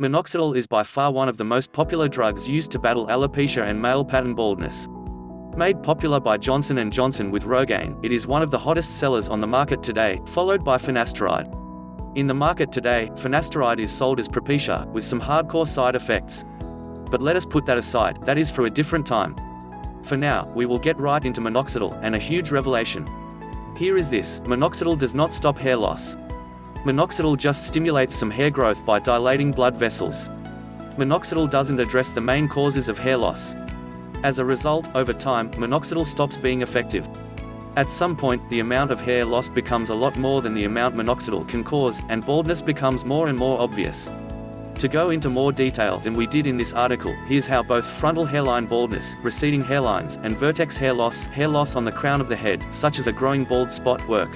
Minoxidil is by far one of the most popular drugs used to battle alopecia and male pattern baldness. Made popular by Johnson & Johnson with Rogaine, it is one of the hottest sellers on the market today, followed by finasteride. In the market today, finasteride is sold as Propecia, with some hardcore side effects. But let us put that aside, that is for a different time. For now, we will get right into minoxidil, and a huge revelation. Here is this: minoxidil does not stop hair loss. Minoxidil just stimulates some hair growth by dilating blood vessels. Minoxidil doesn't address the main causes of hair loss. As a result, over time, minoxidil stops being effective. At some point, the amount of hair loss becomes a lot more than the amount minoxidil can cause, and baldness becomes more and more obvious. To go into more detail than we did in this article, here's how both frontal hairline baldness, receding hairlines, and vertex hair loss on the crown of the head, such as a growing bald spot, work.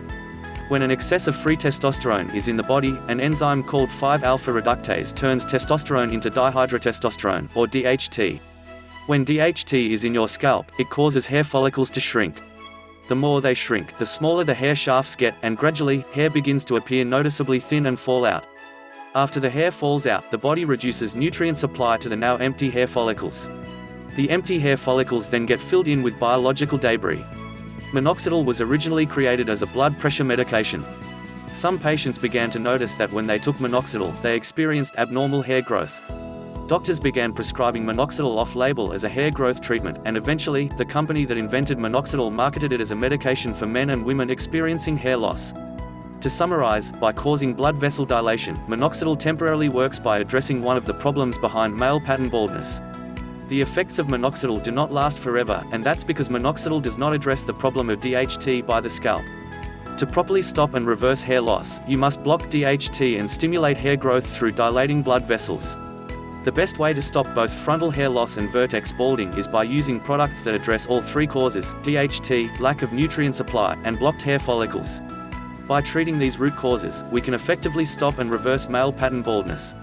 When an excess of free testosterone is in the body, an enzyme called 5-alpha reductase turns testosterone into dihydrotestosterone, or DHT. When DHT is in your scalp, it causes hair follicles to shrink. The more they shrink, the smaller the hair shafts get, and gradually, hair begins to appear noticeably thin and fall out. After the hair falls out, the body reduces nutrient supply to the now empty hair follicles. The empty hair follicles then get filled in with biological debris. Minoxidil was originally created as a blood pressure medication. Some patients began to notice that when they took minoxidil, they experienced abnormal hair growth. Doctors began prescribing minoxidil off-label as a hair growth treatment, and eventually, the company that invented minoxidil marketed it as a medication for men and women experiencing hair loss. To summarize, by causing blood vessel dilation, minoxidil temporarily works by addressing one of the problems behind male pattern baldness. The effects of minoxidil do not last forever, and that's because minoxidil does not address the problem of DHT by the scalp. To properly stop and reverse hair loss, you must block DHT and stimulate hair growth through dilating blood vessels. The best way to stop both frontal hair loss and vertex balding is by using products that address all three causes: DHT, lack of nutrient supply, and blocked hair follicles. By treating these root causes, we can effectively stop and reverse male pattern baldness.